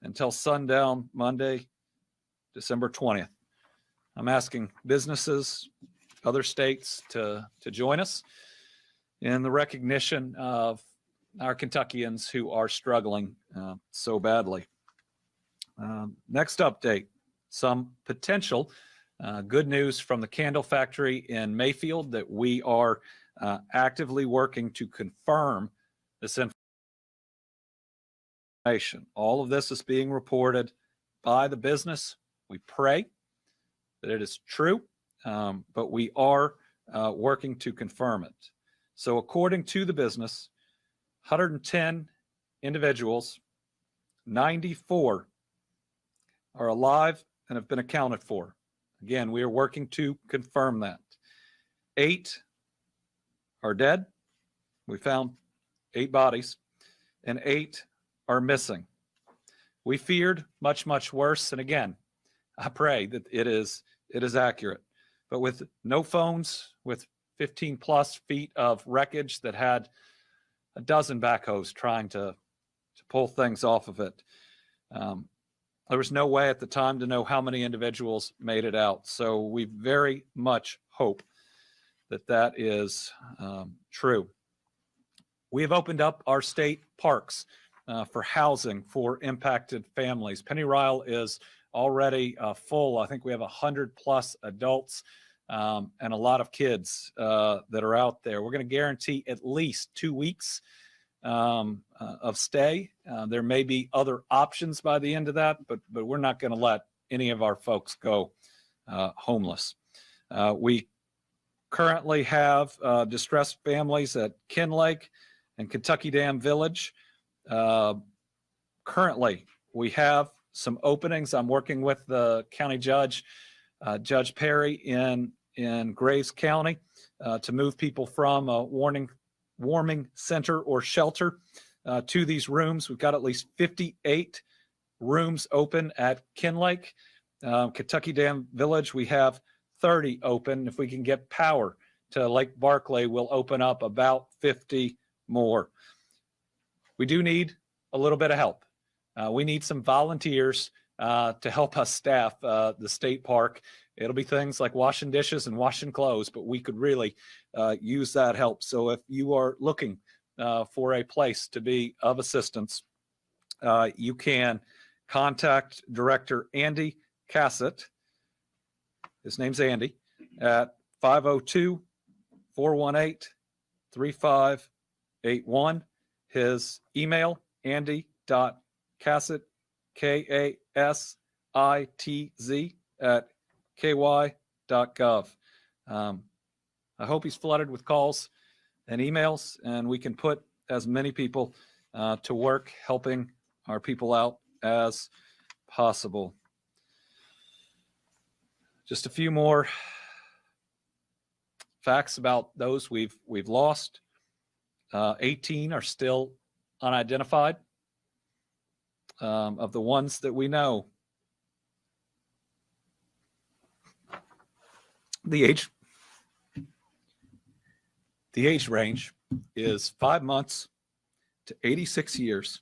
until sundown Monday, December 20th. I'm asking businesses, other states to join us in the recognition of our Kentuckians who are struggling so badly. Next update, some potential good news from the candle factory in Mayfield that we are actively working to confirm this information. All of this is being reported by the business. We pray that it is true, but we are working to confirm it. So according to the business, 110 individuals, 94 are alive and have been accounted for. Again, we are working to confirm that. 8 are dead. We found 8 bodies, and 8 are missing. We feared much, much worse. And again, I pray that it is accurate. But with no phones, with 15 plus feet of wreckage that had a dozen backhoes trying to pull things off of it, there was no way at the time to know how many individuals made it out. So we very much hope that that is true. We have opened up our state parks for housing for impacted families. Pennyrile is already full. I think we have 100 plus adults and a lot of kids that are out there. We're going to guarantee at least 2 weeks of stay. There may be other options by the end of that, but we're not going to let any of our folks go homeless. We currently have distressed families at Kinlake and Kentucky Dam Village. Currently, we have some openings. I'm working with the county judge, Judge Perry in Graves County, to move people from a warming center or shelter to these rooms. We've got at least 58 rooms open at Kinlake. Kentucky Dam Village, we have 30 open. If we can get power to Lake Barkley, we'll open up about 50 more. We do need a little bit of help. We need some volunteers to help us staff the state park. It'll be things like washing dishes and washing clothes, but we could really use that help. So if you are looking for a place to be of assistance, you can contact Director Andy Cassett. His name's Andy, at 502-418-3581. His email, andy.cassett, K-A-S-I-T-Z, at ky.gov. I hope he's flooded with calls and emails, and we can put as many people to work helping our people out as possible. Just a few more facts about those we've lost. 18 are still unidentified. Of the ones that we know, the age range is 5 months to 86 years,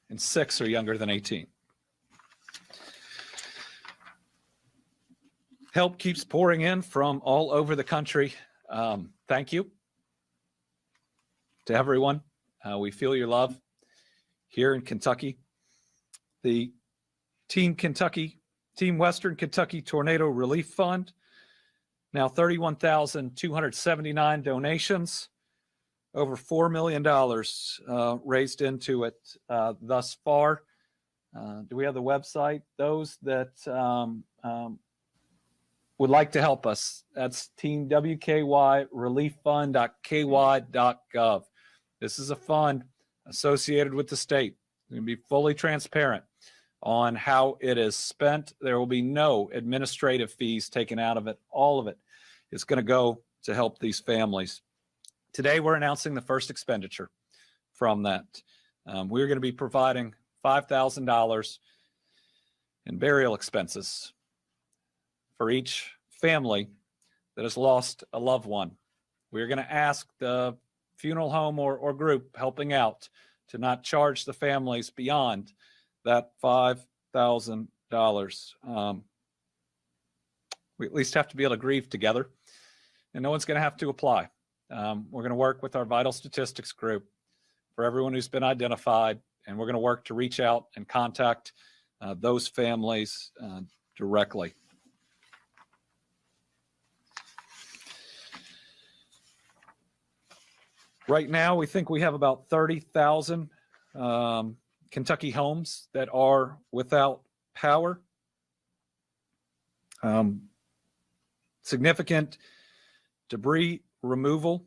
and 6 are younger than 18. Help keeps pouring in from all over the country. Thank you to everyone. We feel your love here in Kentucky. The Team Western Kentucky Tornado Relief Fund, now 31,279 donations, over $4 million raised into it thus far. Do we have the website? Those that would like to help us, that's teamwkyrelieffund.ky.gov. This is a fund associated with the state. We're going to be fully transparent on how it is spent. There will be no administrative fees taken out of it. All of it is going to go to help these families. Today, we're announcing the first expenditure from that. We're going to be providing $5,000 in burial expenses for each family that has lost a loved one. We're going to ask the funeral home or group helping out to not charge the families beyond that $5,000. We at least have to be able to grieve together, and no one's going to have to apply. We're going to work with our vital statistics group for everyone who's been identified, and we're going to work to reach out and contact those families directly. Right now, we think we have about 30,000 Kentucky homes that are without power. Significant debris removal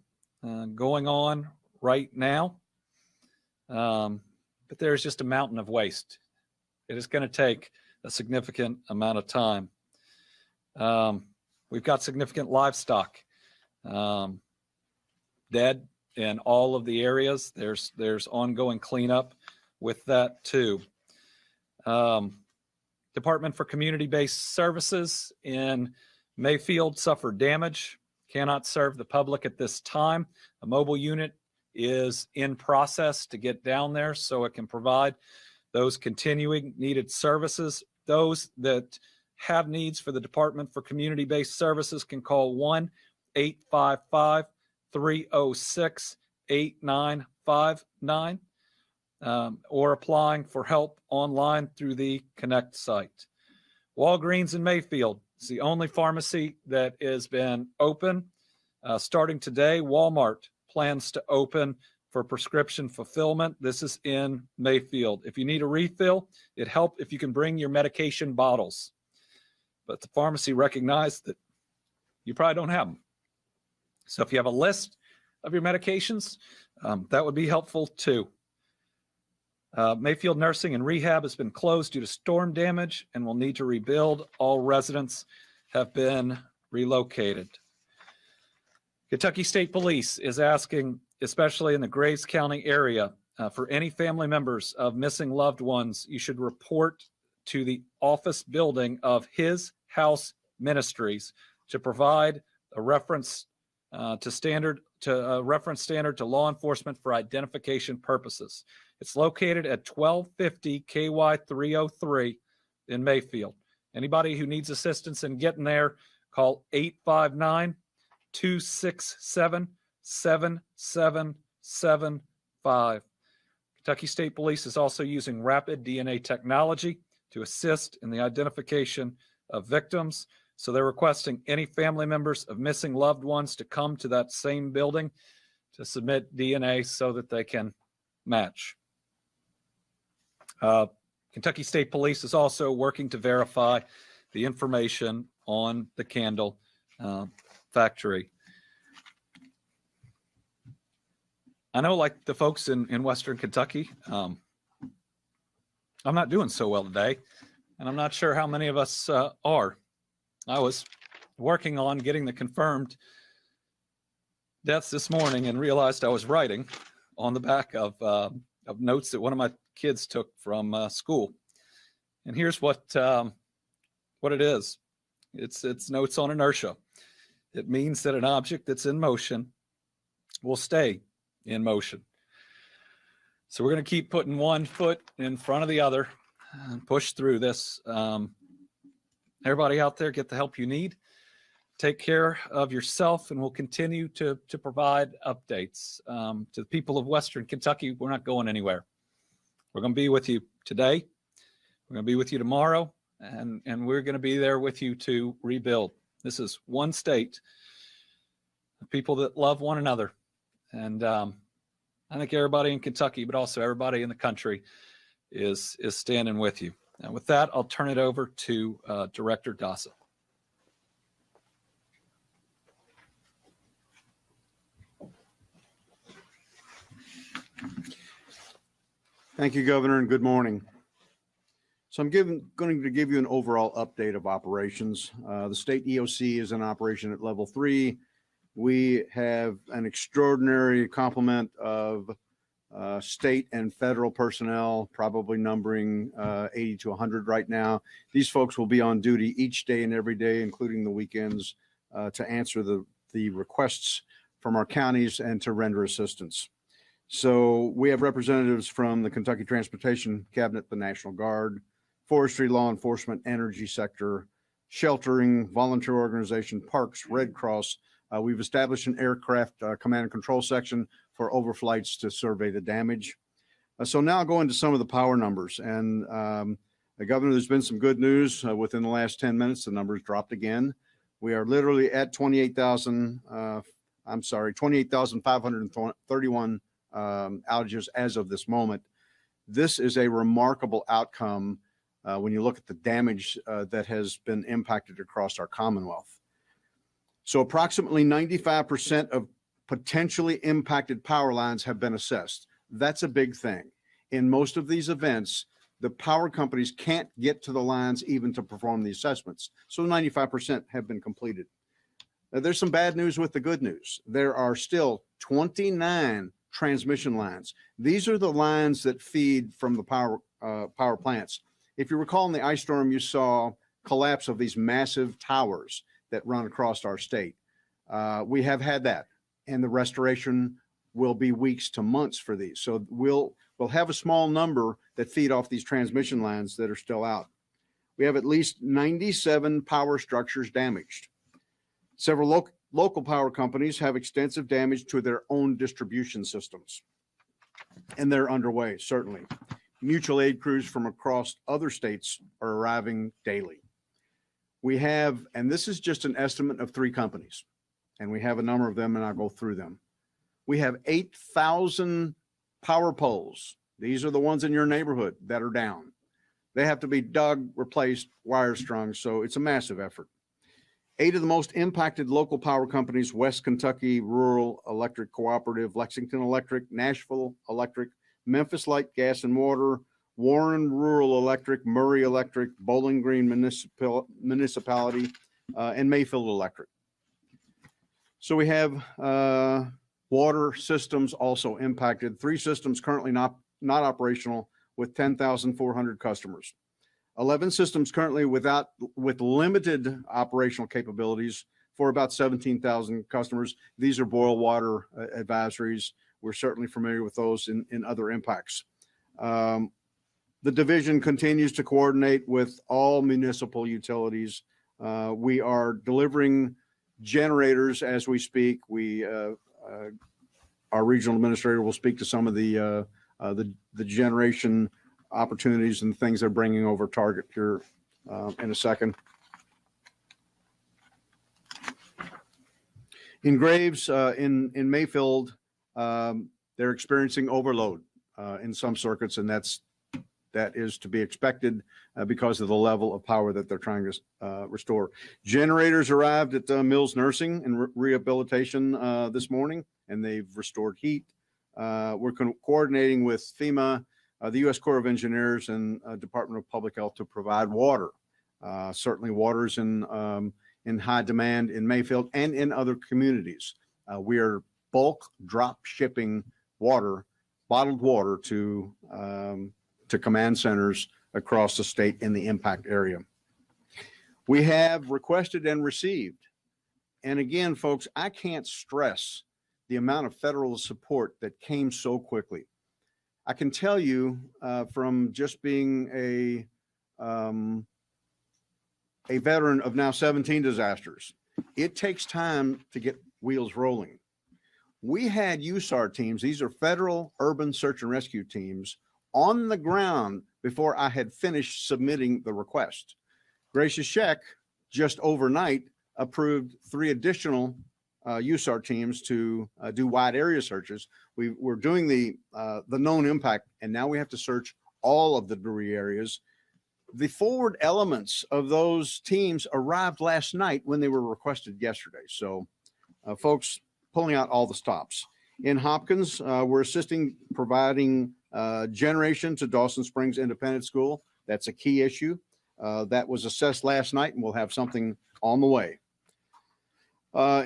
going on right now, but there's just a mountain of waste. It is going to take a significant amount of time. We've got significant livestock dead in all of the areas. There's ongoing cleanup with that too. Department for Community-Based Services in Mayfield suffered damage, cannot serve the public at this time. A mobile unit is in process to get down there so it can provide those continuing needed services. Those that have needs for the Department for Community-Based Services can call 1-855-306-8959 or applying for help online through the Connect site. Walgreens in Mayfield is the only pharmacy that has been open. Starting today, Walmart plans to open for prescription fulfillment. This is in Mayfield. If you need a refill, it helps if you can bring your medication bottles. But the pharmacy recognized that you probably don't have them. So if you have a list of your medications, that would be helpful too. Mayfield Nursing and Rehab has been closed due to storm damage and will need to rebuild. All residents have been relocated. Kentucky State Police is asking, especially in the Graves County area, for any family members of missing loved ones, you should report to the office building of His House Ministries to provide a reference standard to law enforcement for identification purposes. It's located at 1250 KY 303 in Mayfield. Anybody who needs assistance in getting there, call 859-267-7775. Kentucky State Police is also using rapid DNA technology to assist in the identification of victims. So they're requesting any family members of missing loved ones to come to that same building to submit DNA so that they can match. Kentucky State Police is also working to verify the information on the candle factory. I know, like the folks in Western Kentucky, I'm not doing so well today, and I'm not sure how many of us are. I was working on getting the confirmed deaths this morning and realized I was writing on the back of notes that one of my kids took from school. And here's what it is. It's notes on inertia. It means that an object that's in motion will stay in motion. So we're going to keep putting one foot in front of the other and push through this. Everybody out there, get the help you need. Take care of yourself, and we'll continue to provide updates. To the people of Western Kentucky, we're not going anywhere. We're going to be with you today. We're going to be with you tomorrow, and we're going to be there with you to rebuild. This is one state of people that love one another. And I think everybody in Kentucky, but also everybody in the country is standing with you. And with that, I'll turn it over to Director Dasa. Thank you, Governor, and good morning. So I'm going to give you an overall update of operations. The state EOC is in operation at level 3. We have an extraordinary complement of state and federal personnel, probably numbering 80 to 100 right now. These folks will be on duty each day and every day, including the weekends, to answer the requests from our counties and to render assistance. So we have representatives from the Kentucky Transportation Cabinet, the National Guard, forestry, law enforcement, energy sector, sheltering, volunteer organization, parks, Red Cross. We've established an aircraft command and control section for overflights to survey the damage. So now I'll go into some of the power numbers. And Governor, there's been some good news within the last 10 minutes. The numbers dropped again. We are literally at 28,531 outages as of this moment. This is a remarkable outcome when you look at the damage that has been impacted across our Commonwealth. So approximately 95% of potentially impacted power lines have been assessed. That's a big thing. In most of these events, the power companies can't get to the lines even to perform the assessments. So 95% have been completed. Now, there's some bad news with the good news. There are still 29 transmission lines. These are the lines that feed from the power plants. If you recall in the ice storm, you saw collapse of these massive towers that run across our state. We have had that, and the restoration will be weeks to months for these. So we'll have a small number that feed off these transmission lines that are still out. We have at least 97 power structures damaged. Several local power companies have extensive damage to their own distribution systems, and they're underway, certainly. Mutual aid crews from across other states are arriving daily. We have, and this is just an estimate of 3 companies, and we have a number of them, and I'll go through them. We have 8,000 power poles. These are the ones in your neighborhood that are down. They have to be dug, replaced, wire strung, so it's a massive effort. 8 of the most impacted local power companies: West Kentucky Rural Electric Cooperative, Lexington Electric, Nashville Electric, Memphis Light Gas and Water, Warren Rural Electric, Murray Electric, Bowling Green Municipality, and Mayfield Electric. So we have water systems also impacted. 3 systems currently not operational with 10,400 customers. 11 systems currently with limited operational capabilities for about 17,000 customers. These are boil water advisories. We're certainly familiar with those in other impacts. The division continues to coordinate with all municipal utilities. We are delivering generators as we speak. Our regional administrator will speak to some of the generation opportunities and things they're bringing over Target here in a second. In Graves, in Mayfield, they're experiencing overload in some circuits, and that is to be expected because of the level of power that they're trying to restore. Generators arrived at Mills Nursing and Rehabilitation this morning, and they've restored heat. We're coordinating with FEMA, the U.S. Corps of Engineers, and Department of Public Health to provide water. Certainly water's in high demand in Mayfield and in other communities. We are bulk drop shipping water, bottled water to command centers across the state in the impact area. We have requested and received, and again, folks, I can't stress the amount of federal support that came so quickly. I can tell you from just being a veteran of now 17 disasters, it takes time to get wheels rolling. We had USAR teams, these are federal urban search and rescue teams, on the ground before I had finished submitting the request. Gracious Sheck just overnight approved 3 additional USAR teams to do wide area searches. We're doing the known impact, and now we have to search all of the debris areas. The forward elements of those teams arrived last night when they were requested yesterday. So folks, pulling out all the stops. In Hopkins, we're assisting providing generation to Dawson Springs Independent School. That's a key issue. That was assessed last night, and we'll have something on the way.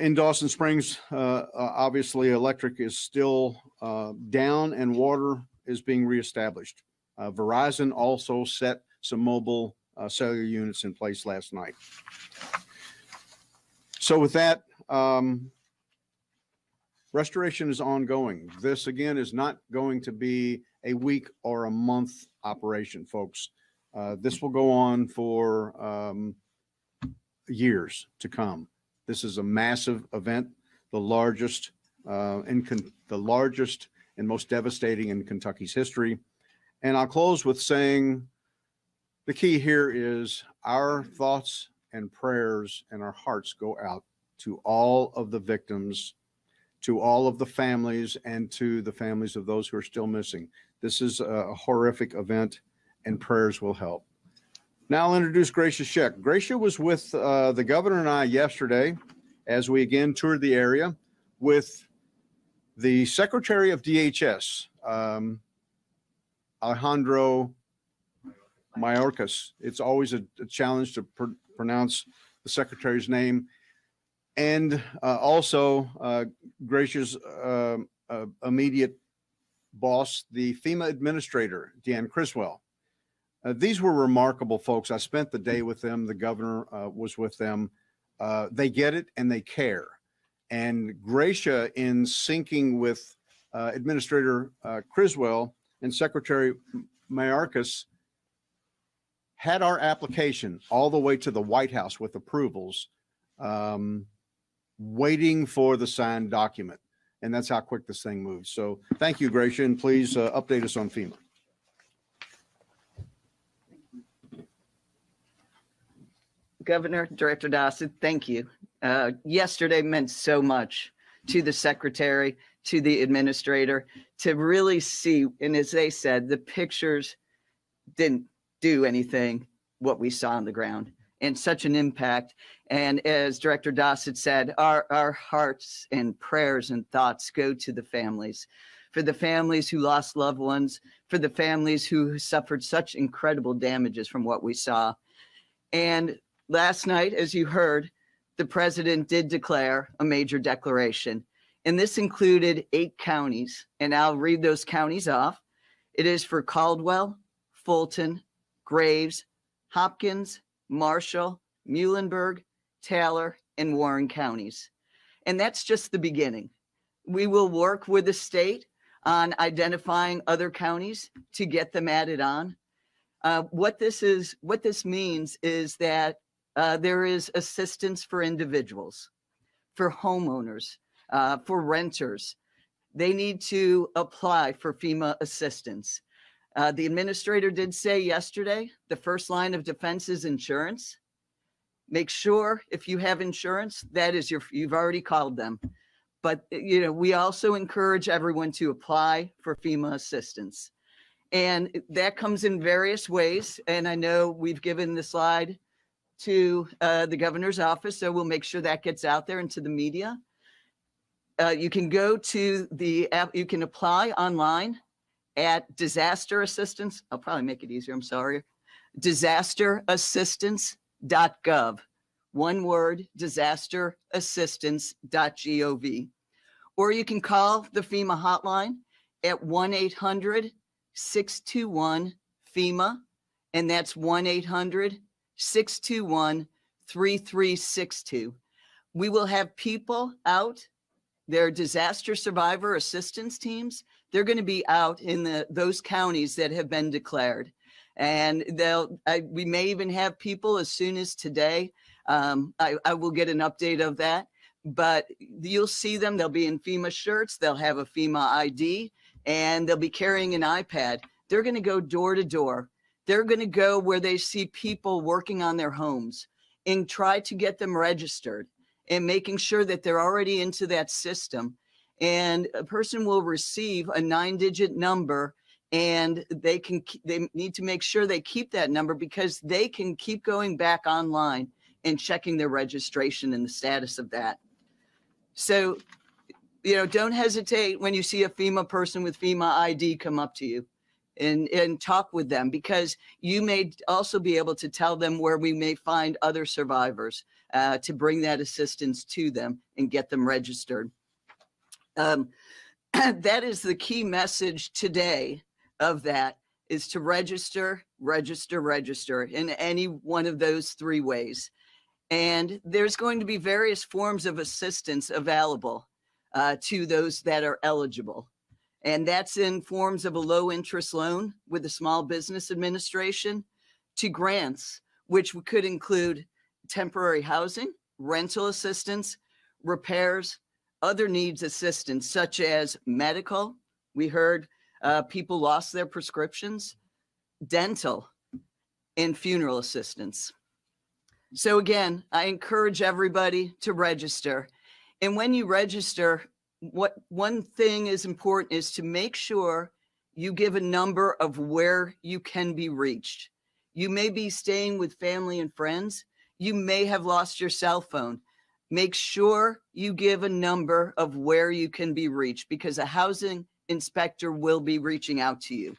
In Dawson Springs, obviously electric is still down and water is being reestablished. Verizon also set some mobile cellular units in place last night. So with that, Restoration is ongoing. This, again, is not going to be a week or a month operation, folks. This will go on for years to come. This is a massive event, the largest and most devastating in Kentucky's history. And I'll close with saying the key here is our thoughts and prayers and our hearts go out to all of the victims, to all of the families, and to the families of those who are still missing. This is a horrific event, and prayers will help. Now I'll introduce Gracia Scheck. Gracia was with the governor and I yesterday as we again toured the area with the Secretary of DHS, Alejandro Mayorkas. It's always a challenge to pronounce the secretary's name. And also Gracia's immediate boss, the FEMA administrator, Deanne Criswell. These were remarkable folks. I spent the day with them. The governor was with them. They get it and they care. And Gracia, in syncing with Administrator Criswell and Secretary Mayorkas, had our application all the way to the White House with approvals, waiting for the signed document. And that's how quick this thing moves. So thank you, Gracia, and please update us on FEMA. Governor, Director Dossett, thank you. Yesterday meant so much to the secretary, to the administrator, to really see, and as they said, the pictures didn't do anything what we saw on the ground, and such an impact. And as Director Dossett said, our hearts and prayers and thoughts go to the families, for the families who lost loved ones, for the families who suffered such incredible damages from what we saw. And last night, as you heard, the president did declare a major declaration, and this included 8 counties, and I'll read those counties off. It is for Caldwell, Fulton, Graves, Hopkins, Marshall, Muhlenberg, Taylor, and Warren counties. And that's just the beginning. We will work with the state on identifying other counties to get them added on. What this means is that there is assistance for individuals, for homeowners, for renters. They need to apply for FEMA assistance. The administrator did say yesterday, the first line of defense is insurance. Make sure if you have insurance, that is you've already called them. But we also encourage everyone to apply for FEMA assistance. And that comes in various ways. And I know we've given the slide to the governor's office, so we'll make sure that gets out there into the media. You can go to the app, you can apply online at disaster assistance. I'll probably make it easier, I'm sorry. disasterassistance.gov. One word, disasterassistance.gov. Or you can call the FEMA hotline at 1-800-621-FEMA, and that's 1-800-621-3362. We will have people out, their disaster survivor assistance teams. They're going to be out in those counties that have been declared. And we may even have people as soon as today. I will get an update of that, but you'll see them. They'll be in FEMA shirts. They'll have a FEMA ID, and they'll be carrying an iPad. They're going to go door to door. They're going to go where they see people working on their homes and try to get them registered and making sure that they're already into that system. And a person will receive a 9-digit number, and they need to make sure they keep that number because they can keep going back online and checking their registration and the status of that. So, don't hesitate when you see a FEMA person with FEMA ID come up to you and talk with them, because you may also be able to tell them where we may find other survivors to bring that assistance to them and get them registered. That is the key message today of that, is to register, register, register in any one of those 3 ways. And there's going to be various forms of assistance available. to those that are eligible. And that's in forms of a low interest loan with the Small Business Administration to grants, which could include temporary housing, rental assistance, repairs, other needs assistance, such as medical. We heard people lost their prescriptions, dental, and funeral assistance. So again, I encourage everybody to register. And when you register, one thing is important is to make sure you give a number of where you can be reached. You may be staying with family and friends. You may have lost your cell phone. Make sure you give a number of where you can be reached, because a housing inspector will be reaching out to you.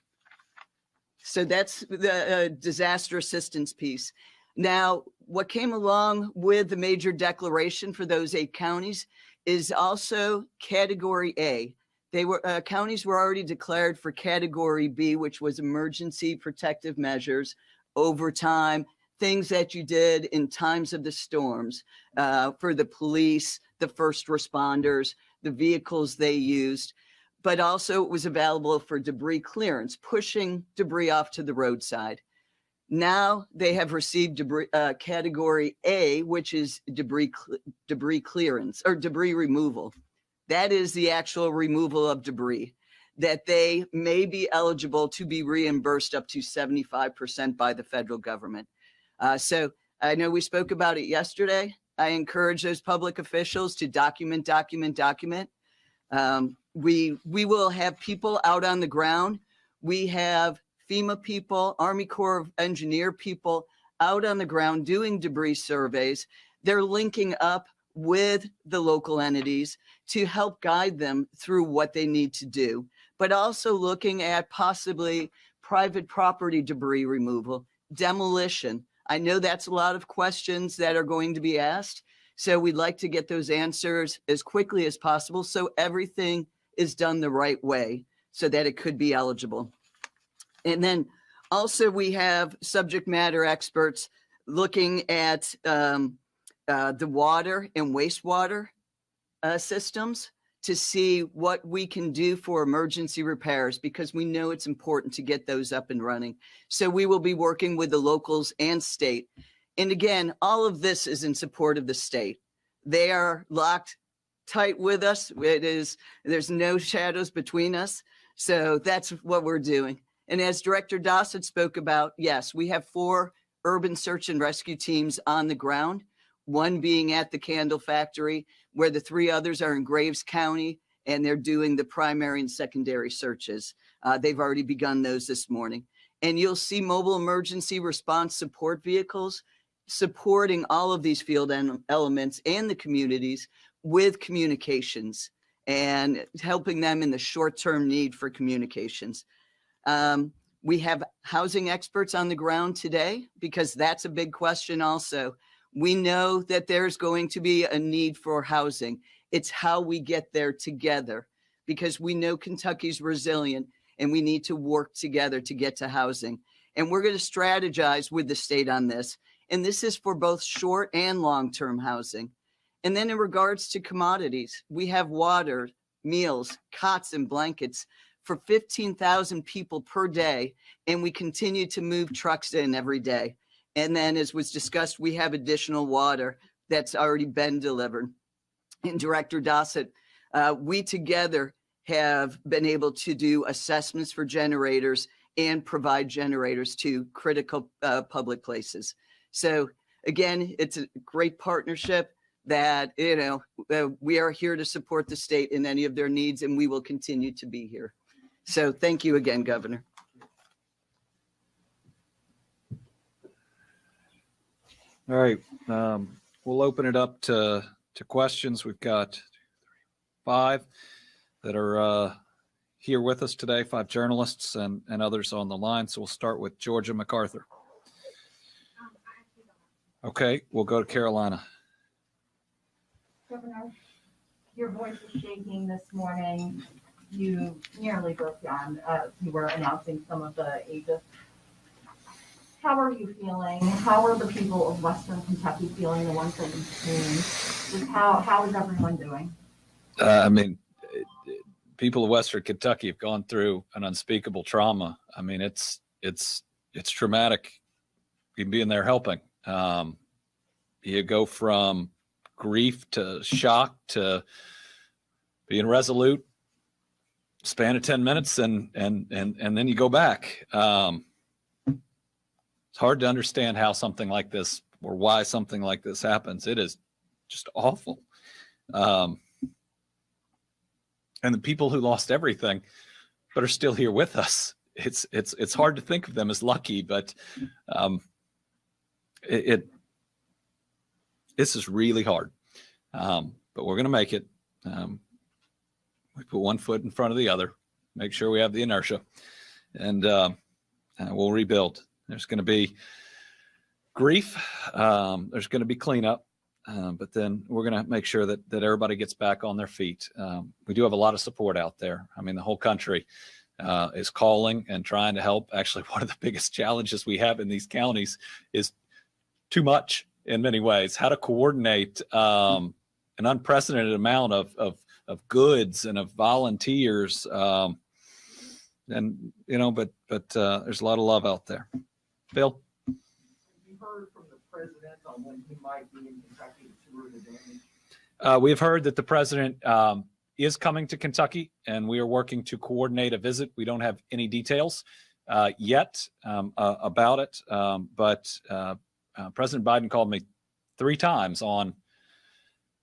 So that's the disaster assistance piece. Now, what came along with the major declaration for those 8 counties is also Category A. They were counties were already declared for Category B, which was emergency protective measures, overtime, things that you did in times of the storms, for the police, the first responders, the vehicles they used, but also it was available for debris clearance, pushing debris off to the roadside. Now they have received debris, Category A, which is debris clearance or debris removal. That is the actual removal of debris that they may be eligible to be reimbursed up to 75% by the federal government. So I know we spoke about it yesterday. I encourage those public officials to document. We will have people out on the ground. We have FEMA people, Army Corps of Engineer people out on the ground doing debris surveys. They're linking up with the local entities to help guide them through what they need to do, but also looking at possibly private property debris removal, demolition. I know that's a lot of questions that are going to be asked. So we'd like to get those answers as quickly as possible so everything is done the right way so that it could be eligible. And then also we have subject matter experts looking at the water and wastewater systems to see what we can do for emergency repairs, because we know it's important to get those up and running. So we will be working with the locals and state. And again, all of this is in support of the state. They are locked tight with us. There's no shadows between us. So that's what we're doing. And as Director Dossett spoke about, yes, we have 4 urban search and rescue teams on the ground, one being at the Candle Factory, where the 3 others are in Graves County, and they're doing the primary and secondary searches. They've already begun those this morning. And you'll see mobile emergency response support vehicles supporting all of these field elements and the communities with communications and helping them in the short-term need for communications. We have housing experts on the ground today because that's a big question also. We know that there's going to be a need for housing. It's how we get there together, because we know Kentucky's resilient and we need to work together to get to housing. And we're going to strategize with the state on this. And this is for both short and long-term housing. And then in regards to commodities, we have water, meals, cots, and blankets for 15,000 people per day. And we continue to move trucks in every day. And then, as was discussed, we have additional water that's already been delivered. And Director Dossett, we together have been able to do assessments for generators and provide generators to critical public places. So again, it's a great partnership that, we are here to support the state in any of their needs, and we will continue to be here. So thank you again, Governor. All right, we'll open it up to questions. We've got 5 that are here with us today, 5 journalists and others on the line. So we'll start with Georgia MacArthur. Okay, we'll go to Carolina. Governor, your voice is shaking this morning. You nearly broke down. You were announcing some of the ages. How are you feeling? How are the people of Western Kentucky feeling, the ones that you've seen? Just how is everyone doing? I mean, people of Western Kentucky have gone through an unspeakable trauma. I mean, it's traumatic. Even being there helping. You go from grief to shock to being resolute, span of 10 minutes, and then you go back. It's hard to understand how something like this or why something like this happens. It is just awful. And the people who lost everything but are still here with us, it's hard to think of them as lucky, but this is really hard. But we're going to make it. We put one foot in front of the other, make sure we have the inertia, and we'll rebuild. There's going to be grief. There's going to be cleanup. But then we're going to make sure that everybody gets back on their feet. We do have a lot of support out there. I mean, the whole country is calling and trying to help. Actually, one of the biggest challenges we have in these counties is too much in many ways. How to coordinate an unprecedented amount of goods and of volunteers. And, but there's a lot of love out there. Bill? Have you heard from the president on when he might be in Kentucky to tour the damage? We have heard that the president is coming to Kentucky, and we are working to coordinate a visit. We don't have any details yet about it, but President Biden called me 3 times on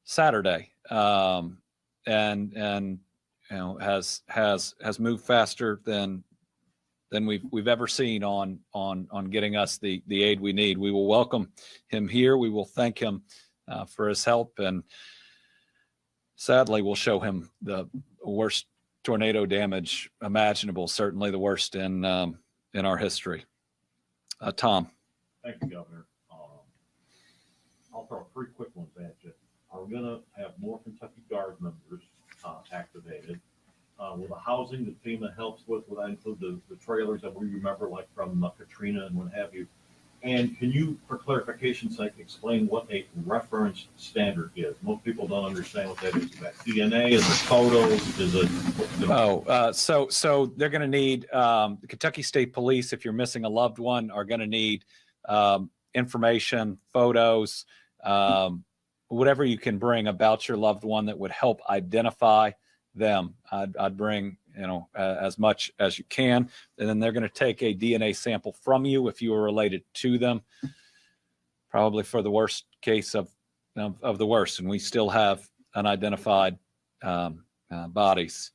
Saturday, and has moved faster than we've ever seen on getting us the aid we need. We will welcome him here. We will thank him for his help, and sadly, we'll show him the worst tornado damage imaginable, certainly the worst in our history. Tom. Thank you, Governor. I'll throw 3 quick ones at you. Are we going to have more Kentucky Guard members activated? Will the housing that FEMA helps with, will that include the trailers that we remember, like from Katrina and what have you? And can you, for clarification's sake, explain what a reference standard is? Most people don't understand what that is. Is that DNA? Is it photos? Is it? So they're going to need the Kentucky State Police, if you're missing a loved one, are going to need information, photos, whatever you can bring about your loved one that would help identify them. I'd bring as much as you can, and then they're going to take a DNA sample from you if you were related to them, probably for the worst case of the worst, and we still have unidentified bodies.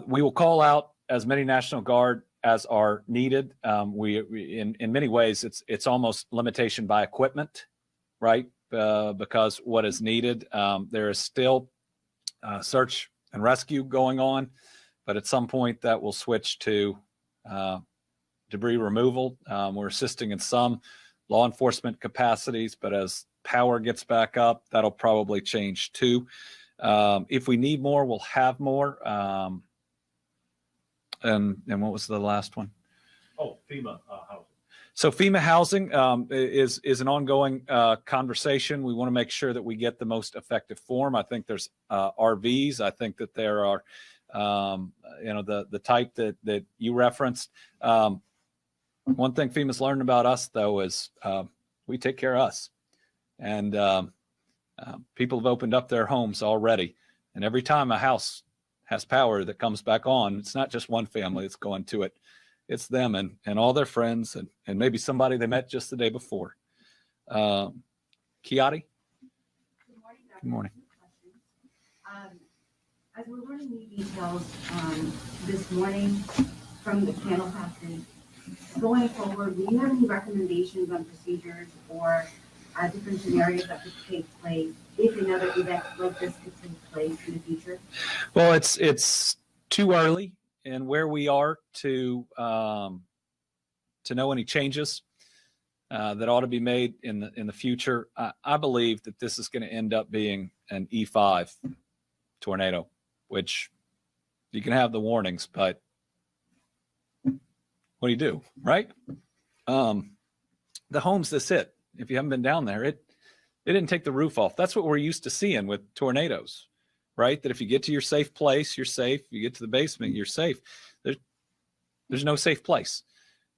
We will call out as many National Guard as are needed. We in many ways it's almost limitation by equipment, right? Because what is needed, there is still search and rescue going on, but at some point that will switch to debris removal. We're assisting in some law enforcement capacities, but as power gets back up, that'll probably change too. If we need more, we'll have more. And what was the last one? Oh, FEMA housing. So FEMA housing is an ongoing conversation. We want to make sure that we get the most effective form. I think there's RVs. I think that there are, the type that you referenced. One thing FEMA's learned about us, though, is we take care of us. And people have opened up their homes already. And every time a house has power that comes back on, it's not just one family that's going to it. It's them and all their friends and maybe somebody they met just the day before. Kiati? Good morning. As we're learning new details this morning from the panel passing, going forward, will you have any recommendations on procedures or different scenarios that could take place if another event like this could take place in the future? Well, it's too early in where we are to know any changes that ought to be made in the future. I believe that this is going to end up being an E5 tornado, which you can have the warnings, but what do you do, right? The homes this hit, if you haven't been down there, it didn't take the roof off. That's what we're used to seeing with tornadoes. right? That if you get to your safe place, you're safe. You get to the basement, you're safe. There's no safe place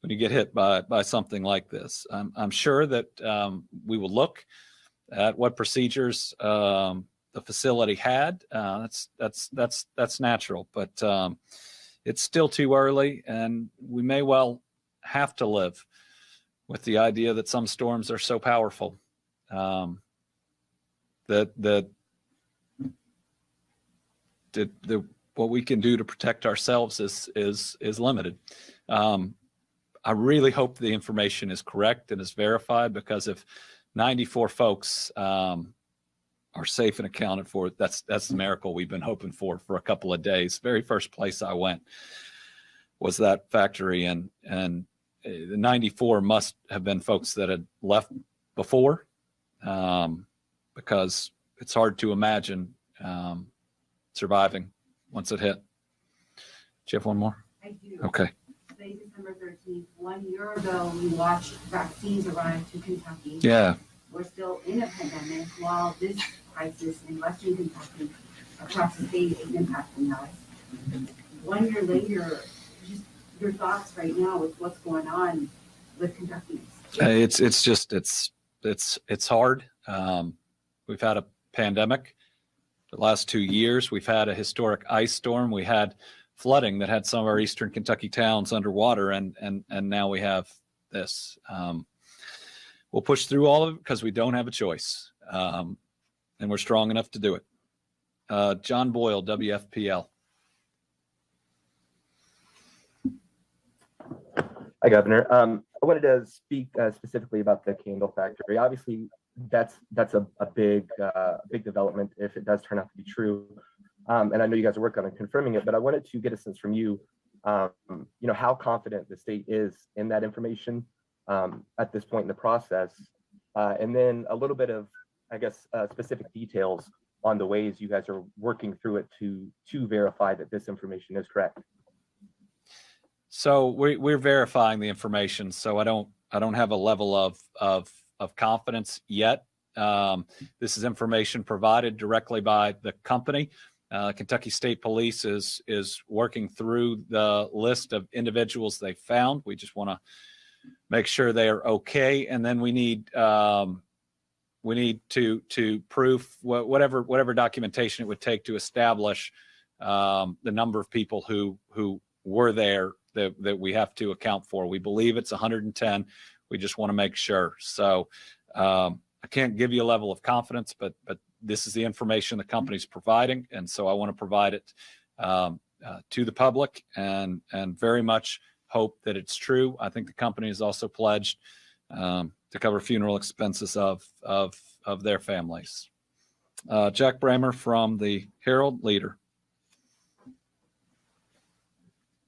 when you get hit by something like this. I'm sure that we will look at what procedures the facility had. That's natural, but it's still too early, and we may well have to live with the idea that some storms are so powerful that what we can do to protect ourselves is limited. I really hope the information is correct and is verified, because if 94 folks are safe and accounted for, that's the miracle we've been hoping for a couple of days. Very first place I went was that factory, and the 94 must have been folks that had left before, because it's hard to imagine surviving once it hit. Do you have one more? I do. Okay. Today, December 13th, 1 year ago, we watched vaccines arrive to Kentucky. Yeah. We're still in a pandemic while this crisis in Western Kentucky across the state is impacting us. 1 year later, just your thoughts right now with what's going on with Kentucky. It's hard. We've had a pandemic the last 2 years. We've had a historic ice storm. We had flooding that had some of our eastern Kentucky towns underwater, and now we have this. We'll push through all of it because we don't have a choice, and we're strong enough to do it. John Boyle, WFPL. Hi, Governor. I wanted to speak specifically about the candle factory. Obviously, that's a big development if it does turn out to be true. And I know you guys are working on confirming it, but I wanted to get a sense from you, how confident the state is in that information at this point in the process, and then a little bit of, I guess, specific details on the ways you guys are working through it to verify that this information is correct. So we're verifying the information. So I don't have a level of confidence yet. This is information provided directly by the company. Kentucky State Police is working through the list of individuals they found. We just want to make sure they are okay, and then we need to proof whatever documentation it would take to establish the number of people who were there that we have to account for. We believe it's 110. We just want to make sure. So I can't give you a level of confidence, but this is the information the company's providing, and so I want to provide it to the public, and very much hope that it's true. I think the company has also pledged to cover funeral expenses of their families. Jack Bramer from the Herald Leader.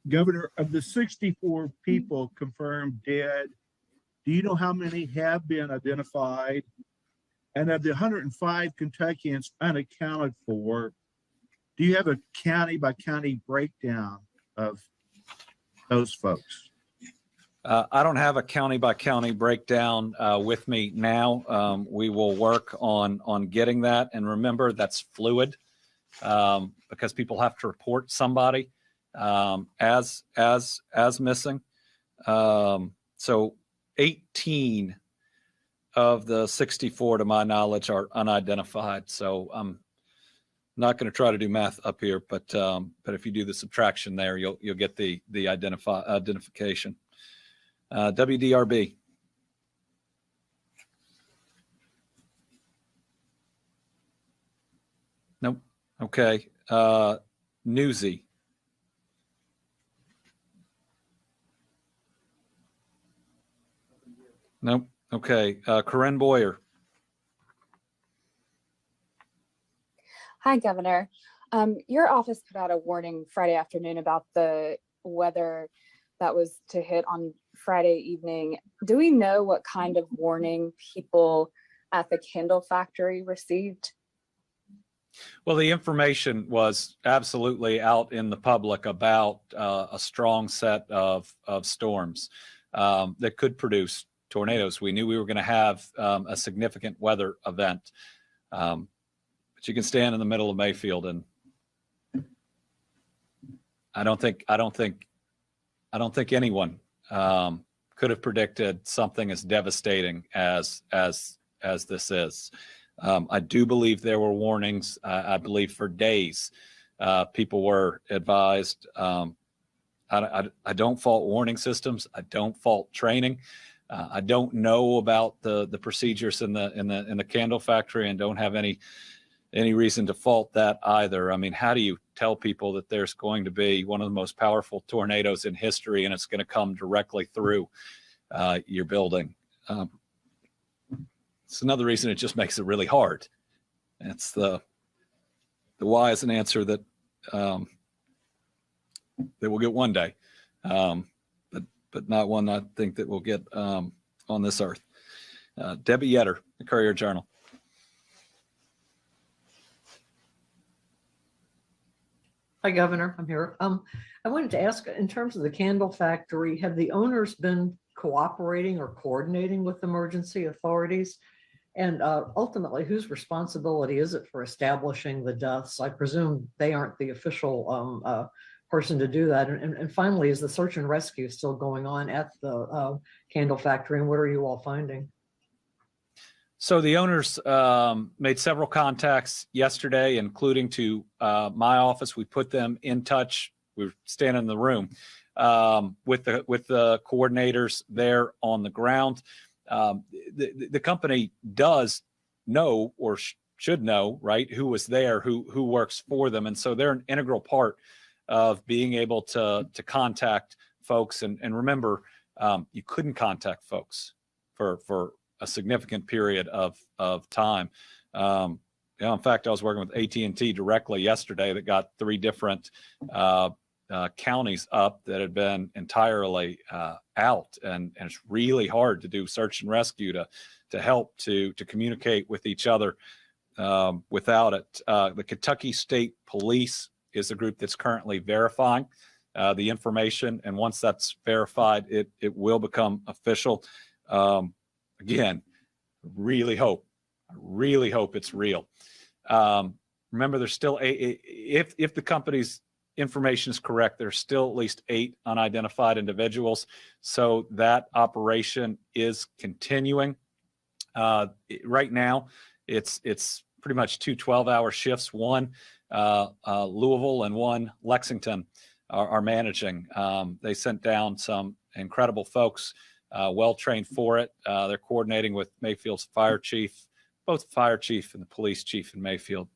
Governor, of the 64 people confirmed dead, do you know how many have been identified? And of the 105 Kentuckians unaccounted for, do you have a county by county breakdown of those folks? I don't have a county by county breakdown with me now. We will work on getting that. And remember, that's fluid because people have to report somebody as missing. So 18 of the 64, to my knowledge, are unidentified. So I'm not going to try to do math up here, but if you do the subtraction there, you'll get the identification. WDRB. Nope. Okay. Newsy. Nope. Okay. Corinne Boyer. Hi, Governor. Your office put out a warning Friday afternoon about the weather that was to hit on Friday evening. Do we know what kind of warning people at the candle factory received? Well, the information was absolutely out in the public about a strong set of storms that could produce tornadoes. We knew we were going to have a significant weather event. But you can stand in the middle of Mayfield, and I don't think anyone could have predicted something as devastating as this is. I do believe there were warnings. I believe for days people were advised. I don't fault warning systems. I don't fault training. I don't know about the procedures in the candle factory, and don't have any reason to fault that either. I mean, how do you tell people that there's going to be one of the most powerful tornadoes in history and it's going to come directly through your building? It's another reason it just makes it really hard. It's the why is an answer that we'll get one day, but not one I think that we'll get on this earth. Debbie Yetter, the Courier-Journal. Hi, Governor. I'm here. I wanted to ask, in terms of the candle factory, have the owners been cooperating or coordinating with emergency authorities? And ultimately, whose responsibility is it for establishing the deaths? I presume they aren't the official person to do that. And finally, is the search and rescue still going on at the candle factory? And what are you all finding? So the owners made several contacts yesterday, including to my office. We put them in touch. We were standing in the room with the coordinators there on the ground. The company does know, or should know, right, who was there, who works for them, and so they're an integral part of being able to contact folks. And remember, you couldn't contact folks for a significant period of time. In fact, I was working with AT&T directly yesterday that got 3 different counties up that had been entirely out, and it's really hard to do search and rescue to help to communicate with each other without it. The Kentucky State Police is the group that's currently verifying the information, and once that's verified, it will become official. Again, really hope it's real. Remember, there's still if the company's information is correct, there's still at least 8 unidentified individuals. So that operation is continuing. Right now, it's pretty much 2 12-hour shifts. One Louisville and one Lexington are managing. They sent down some incredible folks, well trained for it. They're coordinating with Mayfield's fire chief. Both the fire chief and the police chief in Mayfield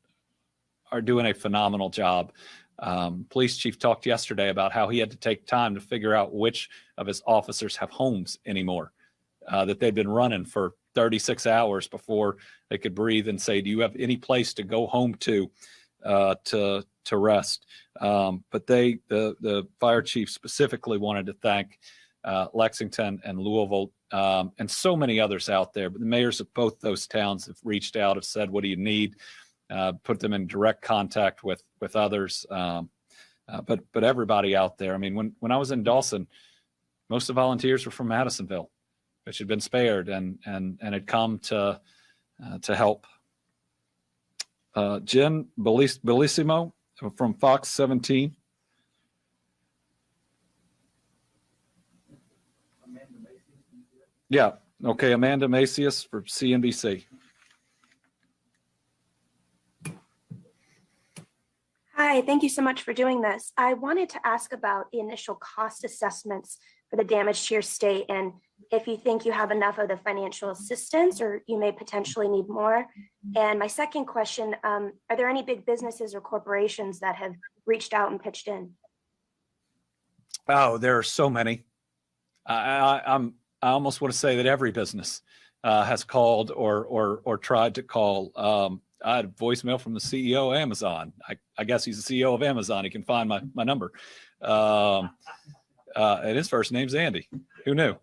are doing a phenomenal job. Police chief talked yesterday about how he had to take time to figure out which of his officers have homes anymore, that they'd been running for 36 hours before they could breathe and say, do you have any place to go home to rest? But the fire chief specifically wanted to thank Lexington and Louisville, and so many others out there. But the mayors of both those towns have reached out, have said, what do you need? Put them in direct contact with others. But everybody out there. I mean, when I was in Dawson, most of the volunteers were from Madisonville, which had been spared and had come to help. Jen Bellissimo from Fox 17. Yeah. Okay. Amanda Macias for CNBC. Hi, thank you so much for doing this. I wanted to ask about the initial cost assessments for the damage to your state, and if you think you have enough of the financial assistance or you may potentially need more. And my second question, are there any big businesses or corporations that have reached out and pitched in? Oh, there are so many. I almost want to say that every business has called or tried to call. I had a voicemail from the CEO of Amazon. I guess he's the CEO of Amazon. He can find my number. And his first name's Andy. Who knew?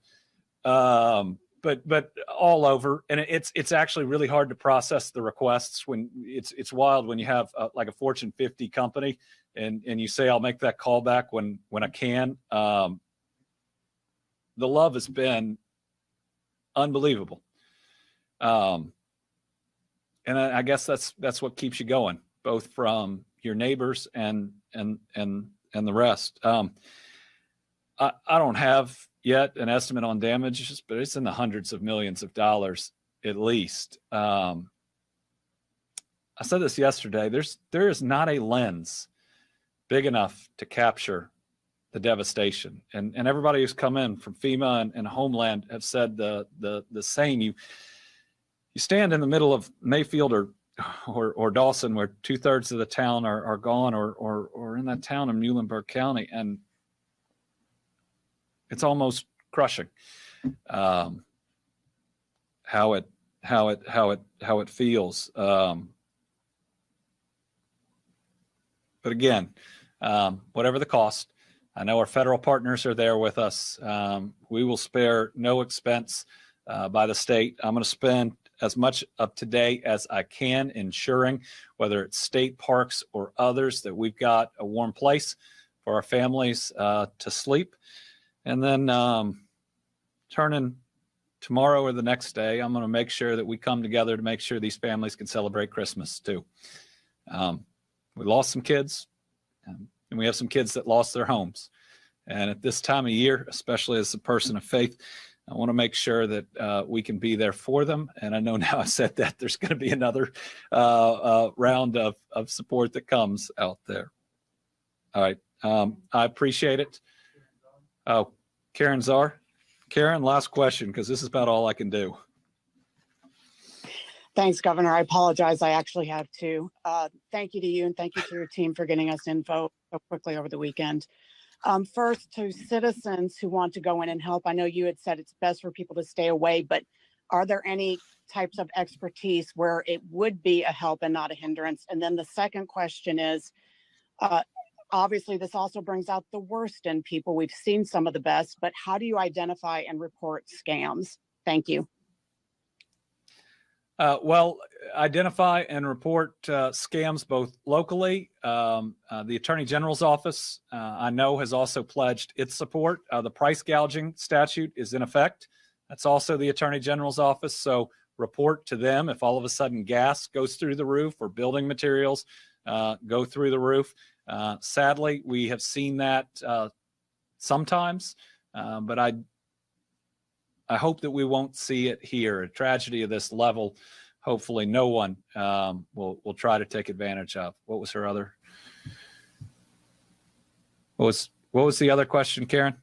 But all over, and it's actually really hard to process the requests when it's wild when you have like a Fortune 50 company and you say, I'll make that call back when I can. The love has been unbelievable. I guess that's what keeps you going, both from your neighbors and the rest. I don't have yet an estimate on damages, but it's in the hundreds of millions of dollars at least. I said this yesterday. There is not a lens big enough to capture the devastation, and everybody who's come in from FEMA and Homeland have said the same. You stand in the middle of Mayfield or Dawson, where 2/3 of the town are gone, or in that town in Muhlenberg County, and it's almost crushing. How it feels. But again, whatever the cost, I know our federal partners are there with us. We will spare no expense by the state. I'm going to spend as much of today as I can ensuring, whether it's state parks or others, that we've got a warm place for our families to sleep. And then turning tomorrow or the next day, I'm going to make sure that we come together to make sure these families can celebrate Christmas too. We lost some kids, and we have some kids that lost their homes. And at this time of year, especially as a person of faith, I want to make sure that we can be there for them. And I know now I said that there's going to be another round of support that comes out there. All right. I appreciate it. Oh, Karen Czar. Karen, last question, because this is about all I can do. Thanks, Governor. I apologize. I actually have to. Thank you to you and thank you to your team for getting us info so quickly over the weekend. First, to citizens who want to go in and help, I know you had said it's best for people to stay away, but are there any types of expertise where it would be a help and not a hindrance? And then the second question is, obviously, this also brings out the worst in people. We've seen some of the best, but how do you identify and report scams? Thank you. Well, identify and report scams both locally. The Attorney General's office, I know, has also pledged its support. The price gouging statute is in effect. That's also the Attorney General's office. So report to them if all of a sudden gas goes through the roof or building materials go through the roof. Sadly, we have seen that sometimes, but I hope that we won't see it here. A tragedy of this level, hopefully no one will try to take advantage of. What was her other? What was the other question, Karen?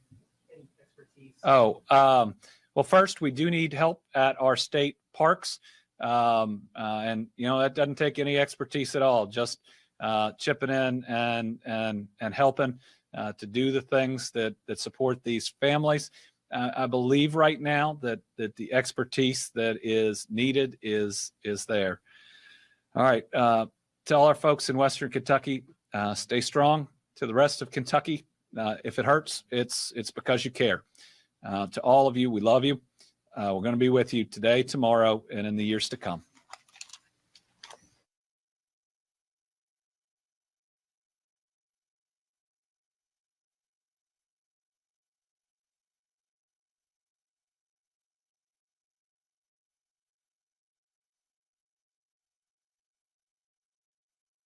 Oh, well, first, we do need help at our state parks. And, that doesn't take any expertise at all, just chipping in and helping to do the things that support these families. I believe right now that the expertise that is needed is there. All right. To all our folks in Western Kentucky, stay strong. To the rest of Kentucky, if it hurts, it's because you care. To all of you, we love you. We're going to be with you today, tomorrow, and in the years to come.